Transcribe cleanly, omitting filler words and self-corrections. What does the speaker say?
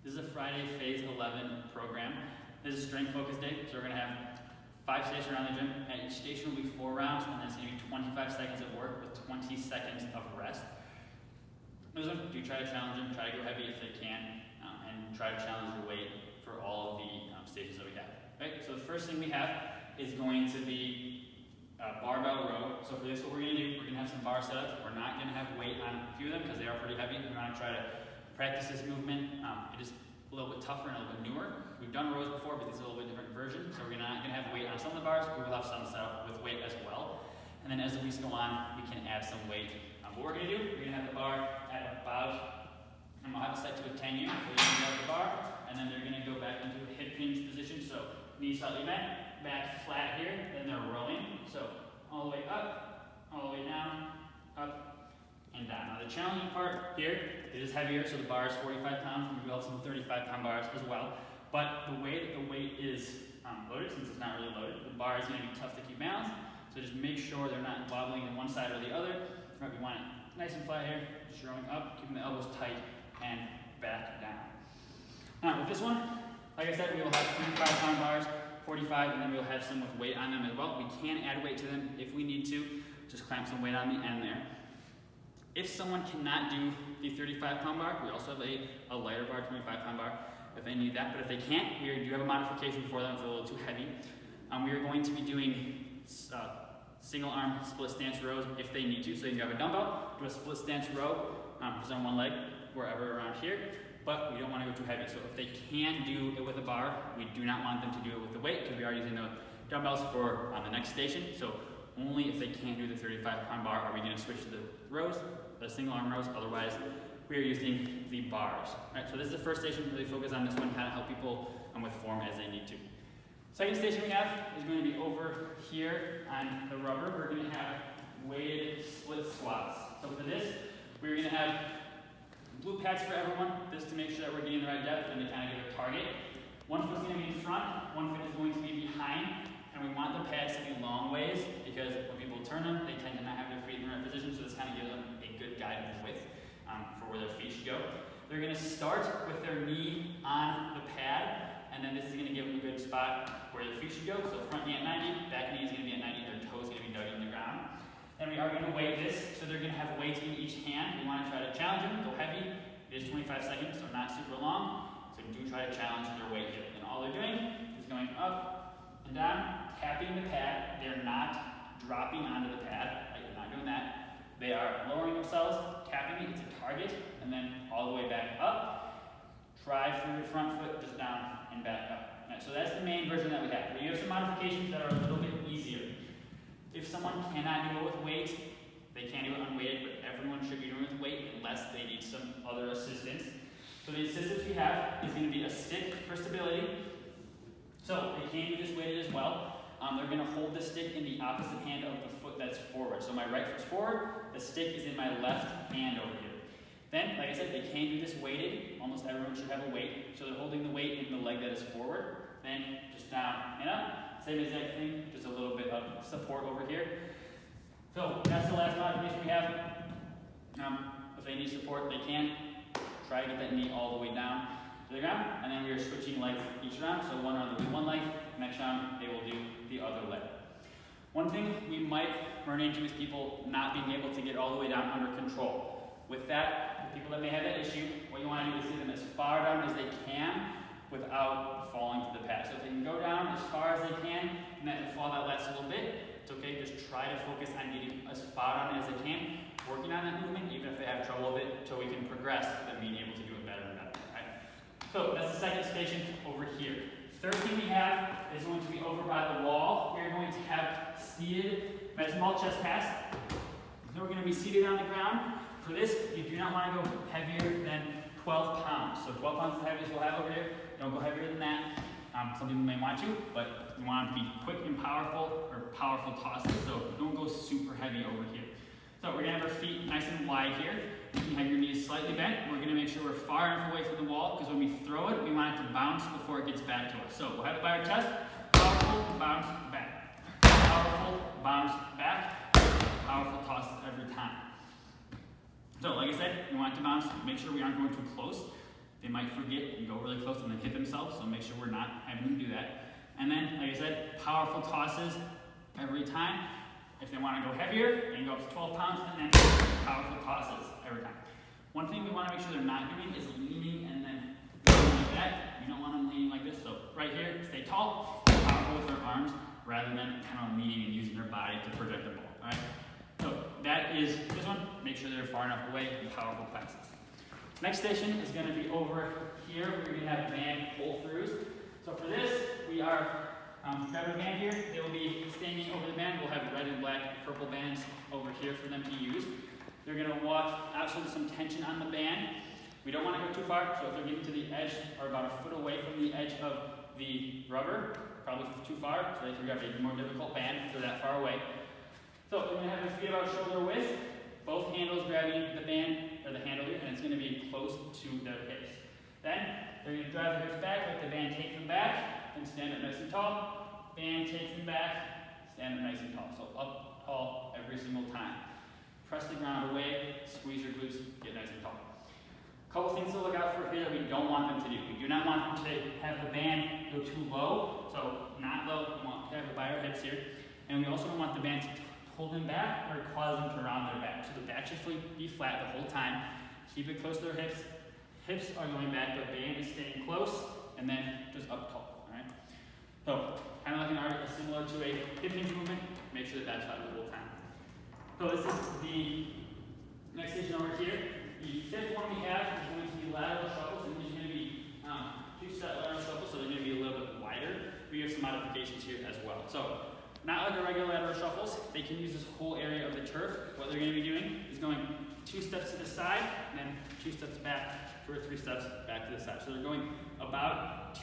This is a Friday Phase 11 program. This is a strength focus day, so we're going to have 5 stations around the gym. At each station will be 4 rounds, and then it's going to be 25 seconds of work with 20 seconds of rest. Do try to challenge them, try to go heavy if they can, and try to challenge your weight for all of the stations that we have. Right? So the first thing we have is going to be barbell row. So for this, what we're going to do, we're going to have some bars set up. We're not going to have weight on a few of them because they are pretty heavy. We want to try to practice this movement. It is a little bit tougher and a little bit newer. We've done rows before, but this is a little bit different version. So we're not going to have weight on some of the bars. We will have some set up with weight as well. And then as the weeks go on, we can add some weight. What we're going to do, we're going to have the bar at about, I'll have it set to a 10U. So you're going to have the bar, and then they're going to go back into a hip hinge position. So knees slightly bent, back flat here, then they're rolling. So all the way up, all the way down, up, and down. Now the challenging part here, it is heavier, so the bar is 45 pounds, and we do have some 35-pound bars as well. But the way that the weight is loaded, since it's not really loaded, the bar is going to be tough to keep balanced. So just make sure they're not wobbling in one side or the other. Right, we want it nice and flat here, just rolling up, keeping the elbows tight, and back down. Now with this one, like I said, we will have 35-pound bars, 45, and then we'll have some with weight on them as well. We can add weight to them if we need to, just clamp some weight on the end there. If someone cannot do the 35-pound bar, we also have a lighter bar, 25-pound bar, if they need that. But if they can't, we do have a modification for them if they're a little too heavy. We are going to be doing single arm split stance rows if they need to. So you can grab a dumbbell, do a split stance row, just on one leg, wherever around here, but we don't want to go too heavy. So if they can do it with a bar, we do not want them to do it with the weight because we are using the dumbbells for the next station. So only if they can't do the 35-pound bar are we going to switch to the rows, the single arm rows. Otherwise, we are using the bars. All right, so this is the first station. Really focus on this one, kind of help people with form as they need to. Second station we have is going to be over here on the rubber. We're going to have weighted split squats. So for this, we're going to have blue pads for everyone, just to make sure that we're getting the right depth and to kind of get a target. One foot is going to be in front, one foot is going to be behind, and we want the pads to be long ways because when people turn them, they tend to not have their feet in the right position, so this kind of gives them a good guide of width for where their feet should go. They're going to start with their knee on the pad, and then this is going to give them a good spot where their feet should go. So front knee at 90, back knee is going to be at 90, their toe is going to be dug in the ground. And we are going to weigh this, so they're going to have weight in each hand. We want to try to challenge them, go heavy. It is 25 seconds, so not super long. So do try to challenge their weight here. And all they're doing is going up and down, tapping the pad. They're not dropping onto the pad. Right? They're not doing that. They are lowering themselves, tapping it. It's a target, and then all the way back up. Drive through the front foot, just down and back up. Right, so that's the main version that we have. We have some modifications that are a little bit easier. If someone cannot do it with weight, they can do it unweighted, but everyone should be doing it with weight unless they need some other assistance. So the assistance we have is going to be a stick for stability. So they can do this weighted as well. They're going to hold the stick in the opposite hand of the foot that's forward. So my right foot's forward, the stick is in my left hand over here. Then, like I said, they can do this weighted. Almost everyone should have a weight. So they're holding the weight in the leg that is forward. Then just down and up. Same exact thing, just a little bit of support over here. So that's the last modification we have. If they need support, they can. Try to get that knee all the way down to the ground. And then we are switching legs each round. So one round they'll do one leg. Next round they will do the other leg. One thing we might run into is people not being able to get all the way down under control. With that, the people that may have that issue, what you want to do is get them as far down as they can without falling to the pad. So if they can go down as far as they can and then fall that last little bit, it's okay. Just try to focus on getting as far down as they can, working on that movement, even if they have trouble with it, so we can progress to them being able to do it better and better. Right? So that's the second station over here. Third thing we have is going to be over by the wall. We're going to have seated small chest pass. So we're going to be seated on the ground. For this, you do not want to go heavier than 12 pounds. So 12 pounds is the heaviest we'll have over here. Don't go heavier than that. Some people may want to, but you want to be quick and powerful, or powerful tosses. So don't go super heavy over here. So we're going to have our feet nice and wide here. You can have your knees slightly bent. We're going to make sure we're far enough away from the wall, because when we throw it, we want it to bounce before it gets back to us. So we'll have it by our chest. Powerful, bounce, back. Powerful, bounce, back. Powerful tosses every time. So like I said, we want it to bounce. Make sure we aren't going too close. They might forget and go really close and then hit themselves, so make sure we're not having them do that. And then, like I said, powerful tosses every time. If they want to go heavier, they can go up to 12 pounds, and then powerful tosses every time. One thing we want to make sure they're not doing is leaning and then going like that. You don't want them leaning like this. So right here, stay tall, powerful with their arms, rather than kind of leaning and using their body to project the ball. All right. So that is this one. Make sure they're far enough away and powerful passes. Next station is going to be over here. We're going to have band pull-throughs. So for this, we are grab a band here. They will be standing over the band. We'll have red and black, purple bands over here for them to use. They're going to walk out so there's some tension on the band. We don't want to go too far, so if they're getting to the edge or about a foot away from the edge of the rubber, probably too far, so they can grab a more difficult band if they're that far away. So they're going to have their feet about shoulder width, both handles grabbing the band or the handle here, and it's going to be close to their hips. Then they're going to drive their hips back, let the band take them back, and stand up nice and tall. Band takes them back, stand up nice and tall. So up tall every single time. Press the ground away, squeeze your glutes, get nice and tall. A couple things to look out for here that we don't want them to do. We do not want them to have the band go too low, so not low. We want to have it by our hips here. And we also don't want the band to pull them back or cause them to round their back. So the back should be flat the whole time. Keep it close to their hips. Hips are going back, but band is staying close, and then just up tall. All right. So kind of like similar to a hip hinge movement. Make sure that that's flat the whole time. So this is the next station over here. The fifth one we have is going to be lateral shuffles, and these are going to be two-set lateral shuffles, so they're going to be a little bit wider. We have some modifications here as well. So not like the regular lateral shuffles. They can use this whole area of the turf. What they're going to be doing is going 2 steps to the side, and then 2 steps back, 2 or 3 steps back to the side. So they're going about